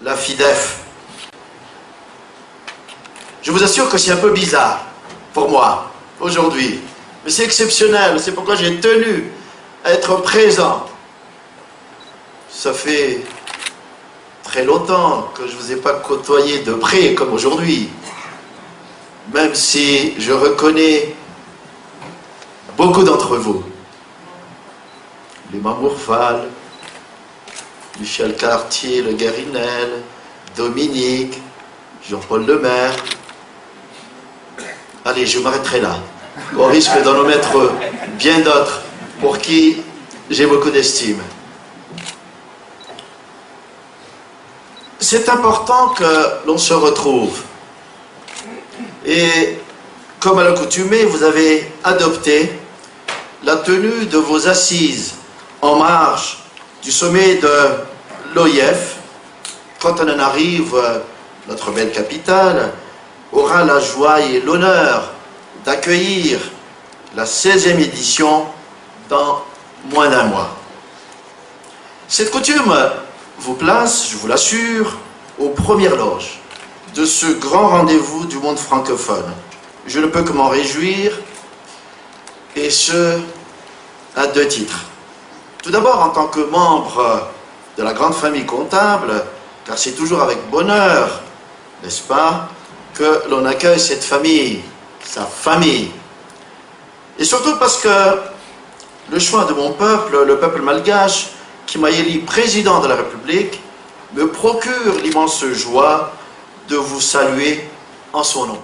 La FIDEF. Je vous assure que c'est un peu bizarre pour moi aujourd'hui, mais c'est exceptionnel, c'est pourquoi j'ai tenu à être présent. Ça fait très longtemps que je ne vous ai pas côtoyé de près comme aujourd'hui, même si je reconnais beaucoup d'entre vous. Les Mamourfal, Michel Cartier, Le Guérinel, Dominique, Jean-Paul Lemaire. Allez, je m'arrêterai là, au risque d'en omettre bien d'autres pour qui j'ai beaucoup d'estime. C'est important que l'on se retrouve. Et comme à l'accoutumée, vous avez adopté la tenue de vos assises en marge du sommet de l'OIF. Quand on en arrive, notre belle capitale aura la joie et l'honneur d'accueillir la 16e édition dans moins d'un mois. Cette coutume vous place, je vous l'assure, aux premières loges de ce grand rendez-vous du monde francophone. Je ne peux que m'en réjouir, et ce, à 2 titres. Tout d'abord, en tant que membre de la grande famille comptable, car c'est toujours avec bonheur, n'est-ce pas, que l'on accueille cette famille, sa famille. Et surtout parce que le choix de mon peuple, le peuple malgache, qui m'a élu président de la République, me procure l'immense joie de vous saluer en son nom.